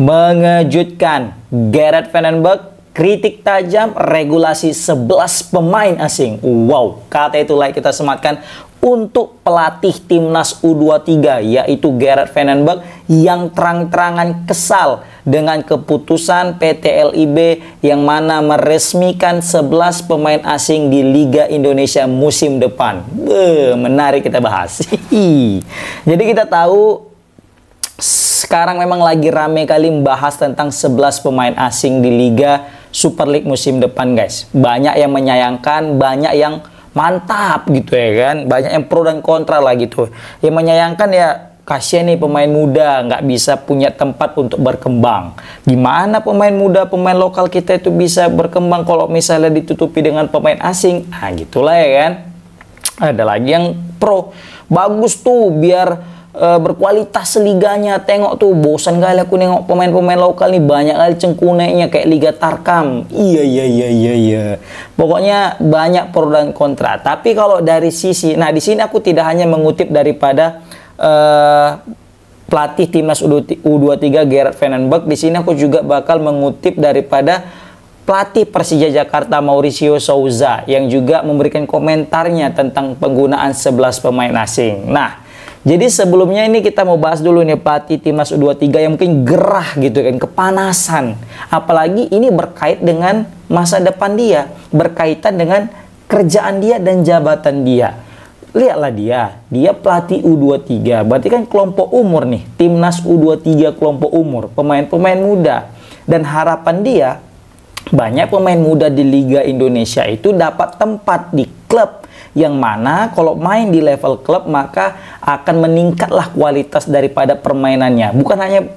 Mengejutkan, Gerard Vandenberg kritik tajam regulasi 11 pemain asing. Wow, kata itulah kita sematkan untuk pelatih timnas U23 yaitu Gerard Vandenberg yang terang-terangan kesal dengan keputusan PT LIB yang mana meresmikan 11 pemain asing di Liga Indonesia musim depan. Menarik kita bahas. Jadi kita tahu sekarang memang lagi rame kali membahas tentang 11 pemain asing di Liga Super League musim depan, guys. Banyak yang menyayangkan, banyak yang mantap gitu ya kan. Banyak yang pro dan kontra lah gitu. Yang menyayangkan ya kasihan nih pemain muda nggak bisa punya tempat untuk berkembang. Gimana pemain muda, pemain lokal kita itu bisa berkembang kalau misalnya ditutupi dengan pemain asing? Nah gitulah ya kan. Ada lagi yang pro. Bagus tuh biar berkualitas liganya. Tengok tuh, bosan kali aku nengok pemain-pemain lokal nih, banyak kali cengkuneknya kayak Liga Tarkam. Iya. Pokoknya banyak pro dan kontra. Tapi kalau dari sisi, nah di sini aku tidak hanya mengutip daripada pelatih timnas U23 Gerard Vandenberg. Di sini aku juga bakal mengutip daripada pelatih Persija Jakarta Mauricio Souza yang juga memberikan komentarnya tentang penggunaan 11 pemain asing. Nah, jadi sebelumnya ini kita mau bahas dulu nih pelatih timnas U23 yang mungkin gerah gitu kan, kepanasan. Apalagi ini berkait dengan masa depan dia, berkaitan dengan kerjaan dia dan jabatan dia. Lihatlah dia pelatih U23, berarti kan kelompok umur nih, timnas U23 kelompok umur, pemain-pemain muda. Dan harapan dia, banyak pemain muda di Liga Indonesia itu dapat tempat di klub yang mana kalau main di level klub maka akan meningkatlah kualitas daripada permainannya. Bukan hanya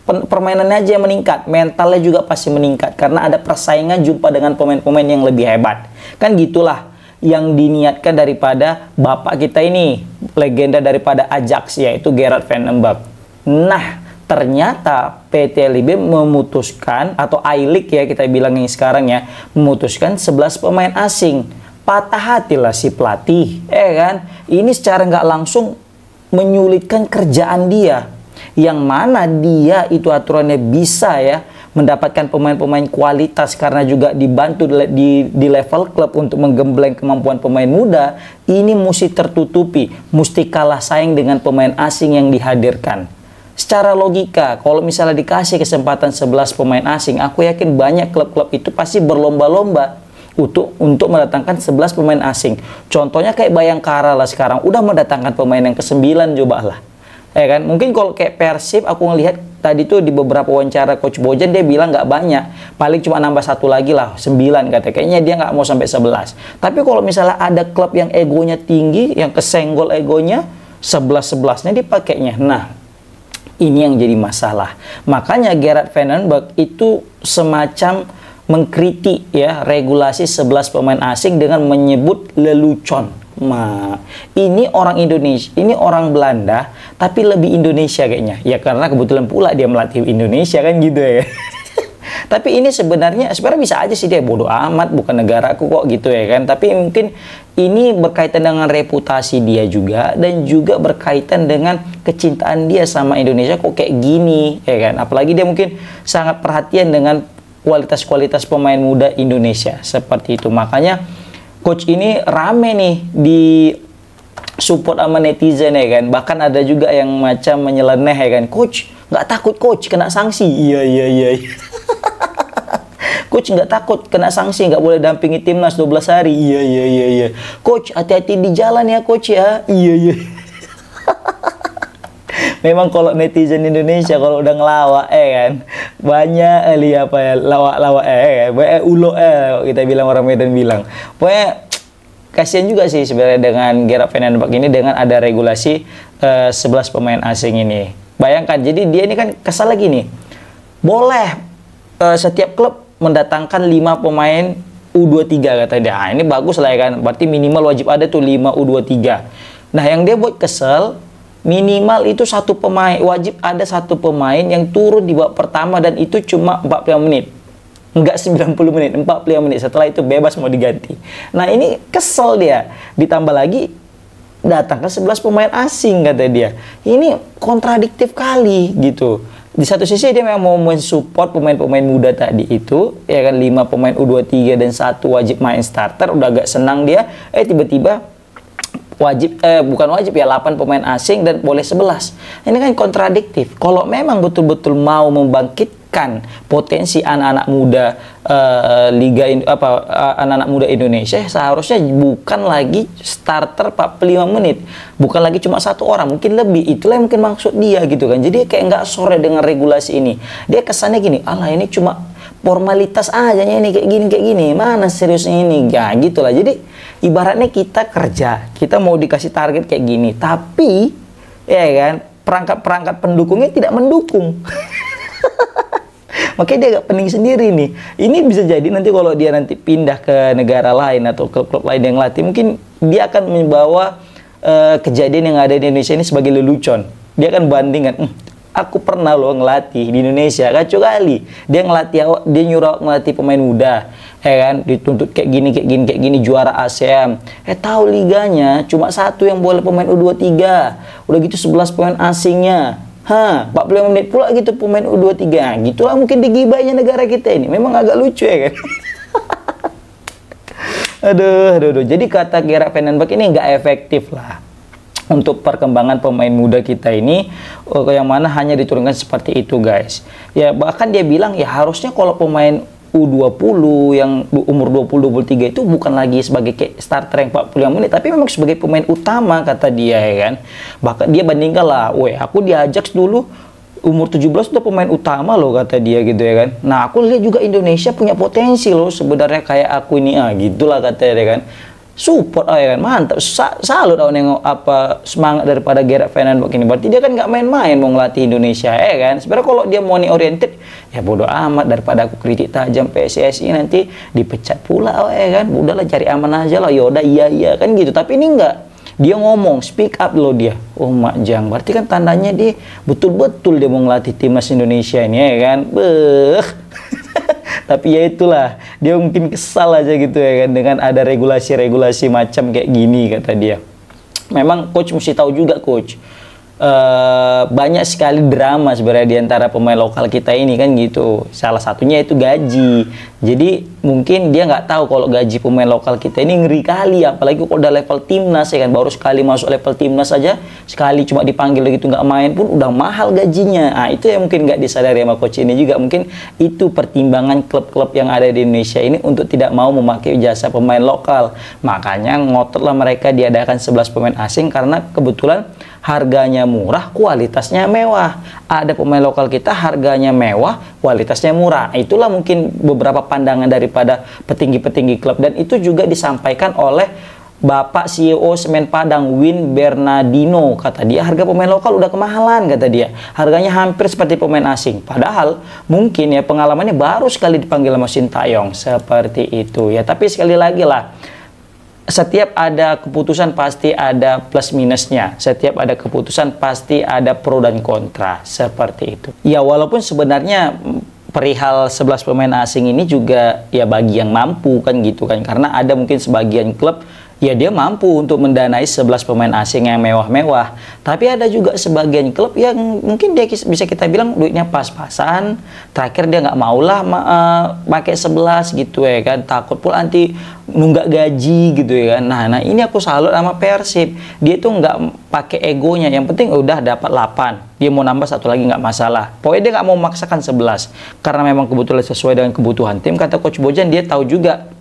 permainannya aja yang meningkat, mentalnya juga pasti meningkat karena ada persaingan jumpa dengan pemain-pemain yang lebih hebat. Kan gitulah yang diniatkan daripada bapak kita ini, legenda daripada Ajax, yaitu Gerard Vandenberg. Nah, ternyata PT LIB memutuskan, atau I-League ya kita bilang yang sekarang ya, memutuskan 11 pemain asing. Patah hatilah si pelatih, kan? Ini secara nggak langsung menyulitkan kerjaan dia. Yang mana dia itu aturannya bisa ya mendapatkan pemain-pemain kualitas karena juga dibantu di level klub untuk menggembleng kemampuan pemain muda. Ini mesti tertutupi, mesti kalah saing dengan pemain asing yang dihadirkan. Secara logika, kalau misalnya dikasih kesempatan 11 pemain asing, aku yakin banyak klub-klub itu pasti berlomba-lomba untuk mendatangkan 11 pemain asing. Contohnya kayak Bayangkara lah sekarang udah mendatangkan pemain yang ke-9 coba lah. Ya kan? Mungkin kalau kayak Persib aku ngelihat tadi tuh di beberapa wawancara Coach Bojan dia bilang nggak banyak. Paling cuma nambah satu lagi lah, 9 katanya. Kayaknya dia nggak mau sampai 11. Tapi kalau misalnya ada klub yang egonya tinggi, yang kesenggol egonya, 11-11-nya dipakainya. Nah, ini yang jadi masalah. Makanya Gerard Vandenberg itu semacam mengkritik ya regulasi 11 pemain asing dengan menyebut lelucon. Ini orang Indonesia, ini orang Belanda tapi lebih Indonesia kayaknya. Ya karena kebetulan pula dia melatih Indonesia kan gitu ya. Tapi ini sebenarnya bisa aja sih dia bodoh amat, bukan negaraku kok gitu ya kan. Tapi mungkin ini berkaitan dengan reputasi dia juga dan juga berkaitan dengan kecintaan dia sama Indonesia kok kayak gini ya kan. Apalagi dia mungkin sangat perhatian dengan kualitas-kualitas pemain muda Indonesia seperti itu. Makanya coach ini rame nih di support sama netizen ya kan. Bahkan ada juga yang macam menyeleneh ya kan. Coach, nggak takut coach kena sanksi? Iya. Coach nggak takut kena sanksi, nggak boleh dampingi timnas 12 hari? Iya. Coach, hati-hati di jalan ya coach ya? Iya. Memang kalau netizen Indonesia kalau udah ngelawak kan banyak lawak ulo kita bilang, orang Medan bilang. Pokoknya kasihan juga sih sebenarnya dengan Gerard Vandenberg ini dengan ada regulasi 11 pemain asing ini. Bayangkan, jadi dia ini kan kesal lagi nih. Boleh setiap klub mendatangkan 5 pemain U23 katanya dia. Nah, ini bagus lah ya kan. Berarti minimal wajib ada tuh 5 U23. Nah, yang dia buat kesel, minimal itu satu pemain, wajib ada satu pemain yang turun di babak pertama dan itu cuma 45 menit. Enggak 90 menit, 45 menit. Setelah itu bebas mau diganti. Nah, ini kesel dia. Ditambah lagi datangkan 11 pemain asing kata dia. Ini kontradiktif kali gitu. di satu sisi dia memang mau mensupport pemain-pemain muda tadi itu, ya kan, 5 pemain U23 dan 1 wajib main starter, udah agak senang dia, tiba-tiba wajib, bukan wajib ya, 8 pemain asing dan boleh 11. Ini kan kontradiktif. Kalau memang betul-betul mau membangkitkan potensi anak-anak muda anak-anak muda Indonesia, seharusnya bukan lagi starter 45 menit, bukan lagi cuma 1 orang, mungkin lebih. Itulah yang mungkin maksud dia gitu kan. Jadi kayak nggak sore dengan regulasi ini. Dia kesannya gini, alah ini cuma formalitas aja ini, kayak gini, mana seriusnya ini, ya gitulah. Jadi ibaratnya kita kerja, kita mau dikasih target kayak gini, tapi ya kan perangkat-perangkat pendukungnya tidak mendukung. Makanya dia agak pening sendiri nih. Ini bisa jadi nanti kalau dia nanti pindah ke negara lain atau klub-klub lain yang latih, mungkin dia akan membawa kejadian yang ada di Indonesia ini sebagai lelucon. Dia akan bandingkan, aku pernah loh ngelatih di Indonesia, kacau kali. Dia nyuruh ngelatih pemain muda, ya kan, dituntut kayak gini, juara ASEAN. Tahu liganya cuma 1 yang boleh pemain U23. Udah gitu 11 pemain asingnya. 45 menit pula gitu pemain U23. Gitulah mungkin digibahnya negara kita ini. Memang agak lucu ya kan. Aduh. Jadi kata Gerard Van den Berg ini nggak efektif lah untuk perkembangan pemain muda kita ini, yang mana hanya diturunkan seperti itu guys. Ya bahkan dia bilang ya harusnya kalau pemain U20 yang umur 20-23 itu bukan lagi sebagai starter yang 45 menit, tapi memang sebagai pemain utama kata dia ya kan. Bahkan dia bandingkan lah, aku di Ajax dulu umur 17 udah pemain utama loh kata dia gitu ya kan. Nah aku lihat juga Indonesia punya potensi loh sebenarnya kayak aku ini, gitulah kata dia kan. Support ya kan, mantap, salut nengok apa semangat daripada Gerard Van den Berg ini. Berarti dia kan nggak main-main mau ngelatih Indonesia ya kan. Sebenarnya kalau dia money oriented ya bodoh amat, daripada aku kritik tajam PSSI nanti dipecat pula ya kan. Udahlah cari aman aja lah, yaudah iya kan gitu. Tapi ini enggak, dia ngomong speak up loh dia. Oh Mak Jang, berarti kan tandanya dia betul-betul dia mau ngelatih timnas Indonesia ini ya kan. Tapi ya itulah, dia mungkin kesal aja gitu ya kan dengan ada regulasi-regulasi macam kayak gini kata dia. Memang coach mesti tahu juga coach, banyak sekali drama sebenarnya di antara pemain lokal kita ini kan gitu. Salah satunya itu gaji. Jadi mungkin dia nggak tahu kalau gaji pemain lokal kita ini ngeri kali, apalagi kalau udah level timnas ya kan. Baru sekali masuk level timnas aja, sekali cuma dipanggil gitu nggak main pun udah mahal gajinya. Itu yang mungkin nggak disadari sama coach ini juga. Mungkin itu pertimbangan klub-klub yang ada di Indonesia ini untuk tidak mau memakai jasa pemain lokal. Makanya ngototlah mereka diadakan 11 pemain asing, karena kebetulan harganya murah, kualitasnya mewah. Ada pemain lokal kita harganya mewah, kualitasnya murah. Itulah mungkin beberapa pandangan daripada petinggi-petinggi klub, dan itu juga disampaikan oleh Bapak CEO Semen Padang, Win Bernardino. Kata dia harga pemain lokal udah kemahalan kata dia. Harganya hampir seperti pemain asing. Padahal mungkin ya pengalamannya baru sekali dipanggil sama Sintayong. Seperti itu ya. Tapi sekali lagi lah, setiap ada keputusan pasti ada plus minusnya. Setiap ada keputusan pasti ada pro dan kontra. Seperti itu. Ya walaupun sebenarnya perihal 11 pemain asing ini juga ya bagi yang mampu kan gitu kan. Karena ada mungkin sebagian klub ya dia mampu untuk mendanai 11 pemain asing yang mewah-mewah. Tapi ada juga sebagian klub yang mungkin dia bisa kita bilang duitnya pas-pasan. Terakhir dia nggak maulah pakai 11 gitu ya kan. Takut pula nanti nunggak gaji gitu ya kan. Nah ini aku salut sama Persib. Dia tuh nggak pakai egonya. Yang penting udah dapat 8. Dia mau nambah 1 lagi nggak masalah. Pokoknya dia nggak mau memaksakan 11. Karena memang kebetulan sesuai dengan kebutuhan tim. Kata Coach Bojan, dia tahu juga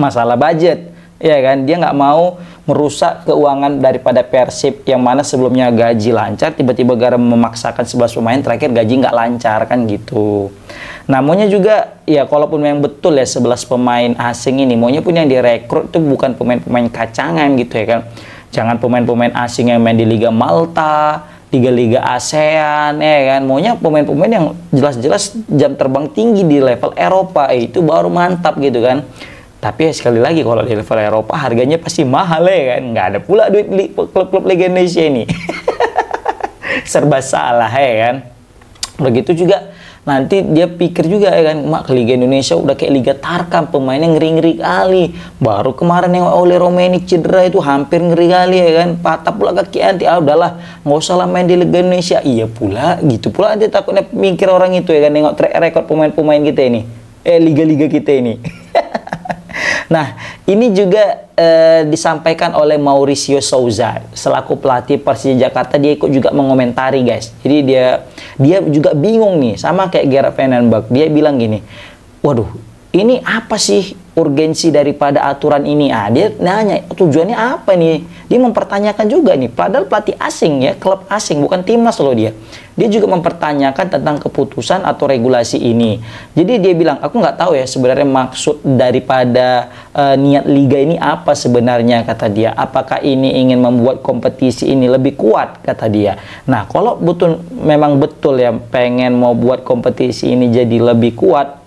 masalah budget, ya kan. Dia nggak mau merusak keuangan daripada Persib yang mana sebelumnya gaji lancar, tiba-tiba gara memaksakan 11 pemain terakhir gaji nggak lancar kan gitu. Namanya juga ya kalaupun memang betul ya 11 pemain asing ini maunya pun yang direkrut itu bukan pemain-pemain kacangan gitu ya kan. Jangan pemain-pemain asing yang main di Liga Malta, Liga-Liga ASEAN ya kan. Maunya pemain-pemain yang jelas-jelas jam terbang tinggi di level Eropa, itu baru mantap gitu kan. Tapi ya sekali lagi kalau di level Eropa harganya pasti mahal ya kan. Nggak ada pula duit klub-klub Liga Indonesia ini. Serba salah ya kan. Udah gitu juga nanti dia pikir juga ya kan, mak, Liga Indonesia udah kayak Liga Tarkam, pemainnya ngeri-ngeri kali. Baru kemarin yang oleh Romeni cedera itu hampir ngeri kali ya kan, patah pula kaki anti. Udahlah, nggak usah lah main di Liga Indonesia. Iya pula, gitu pula dia takutnya mikir orang itu ya kan, nengok track record pemain-pemain kita ini, liga-liga kita ini. Nah, ini juga disampaikan oleh Mauricio Souza selaku pelatih Persija Jakarta. Dia ikut juga mengomentari, guys. Jadi dia juga bingung nih, sama kayak Gerard Van den Berg. Dia bilang gini, waduh, ini apa sih urgensi daripada aturan ini? Dia nanya tujuannya apa nih? Dia mempertanyakan juga nih, padahal pelatih asing ya, klub asing, bukan timnas loh dia. Dia juga mempertanyakan tentang keputusan atau regulasi ini. Jadi dia bilang, aku nggak tahu ya sebenarnya maksud daripada niat liga ini apa sebenarnya, kata dia. Apakah ini ingin membuat kompetisi ini lebih kuat, kata dia. Nah, kalau memang betul ya pengen mau buat kompetisi ini jadi lebih kuat,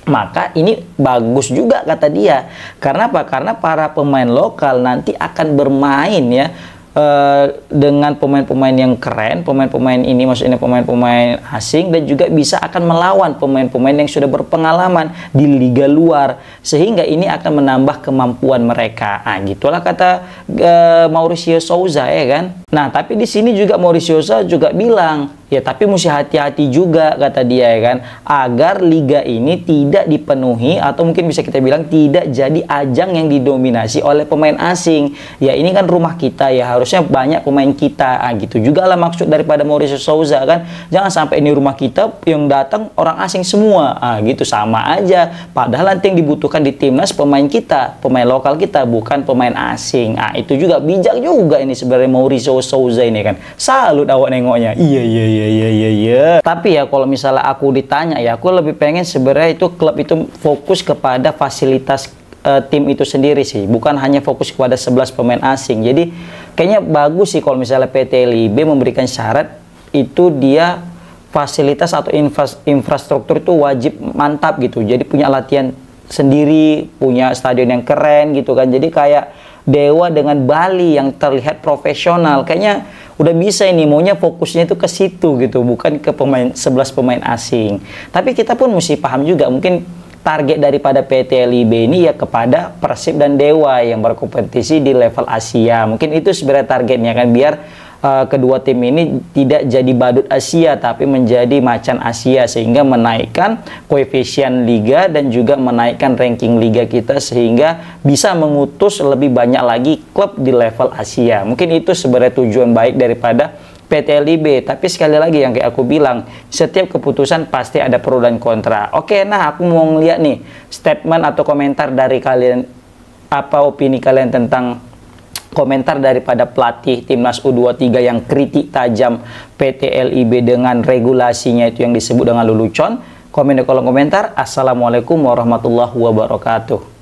maka ini bagus juga, kata dia. Karena apa? Karena para pemain lokal nanti akan bermain ya dengan pemain-pemain yang keren. Pemain-pemain ini maksudnya pemain-pemain asing, dan juga bisa akan melawan pemain-pemain yang sudah berpengalaman di liga luar, sehingga ini akan menambah kemampuan mereka. Gitulah kata Mauricio Souza ya kan. Nah, tapi di sini juga Mauricio Souza juga bilang, ya tapi mesti hati-hati juga, kata dia ya kan, agar liga ini tidak dipenuhi atau mungkin bisa kita bilang tidak jadi ajang yang didominasi oleh pemain asing. Ya ini kan rumah kita ya, harusnya banyak pemain kita. Gitu juga lah maksud daripada Mauricio Souza kan. Jangan sampai ini rumah kita yang datang orang asing semua. Gitu sama aja. Padahal nanti yang dibutuhkan di timnas pemain kita, pemain lokal kita, bukan pemain asing. Itu juga bijak juga ini sebenarnya Mauricio Souza ini kan. Salut awak nengoknya. Iya. Tapi ya kalau misalnya aku ditanya ya, aku lebih pengen sebenarnya itu klub itu fokus kepada fasilitas tim itu sendiri sih, bukan hanya fokus kepada 11 pemain asing. Jadi kayaknya bagus sih kalau misalnya PT LIB memberikan syarat itu dia fasilitas atau infrastruktur itu wajib mantap gitu. Jadi punya latihan sendiri, punya stadion yang keren gitu kan. Jadi kayak Dewa dengan Bali yang terlihat profesional. Kayaknya udah bisa ini, maunya fokusnya itu ke situ gitu, bukan ke 11 pemain asing. Tapi kita pun mesti paham juga, mungkin target daripada PT LIB ini ya kepada Persib dan Dewa yang berkompetisi di level Asia. Mungkin itu sebenarnya targetnya kan, biar kedua tim ini tidak jadi badut Asia tapi menjadi macan Asia, sehingga menaikkan koefisien liga dan juga menaikkan ranking liga kita, sehingga bisa mengutus lebih banyak lagi klub di level Asia. Mungkin itu sebenarnya tujuan baik daripada PT LIB. Tapi sekali lagi yang kayak aku bilang, setiap keputusan pasti ada pro dan kontra. Oke, nah aku mau ngeliat nih statement atau komentar dari kalian, apa opini kalian tentang komentar daripada pelatih timnas U23 yang kritik tajam PT LIB dengan regulasinya itu yang disebut dengan lelucon. Komen di kolom komentar. Assalamualaikum warahmatullahi wabarakatuh.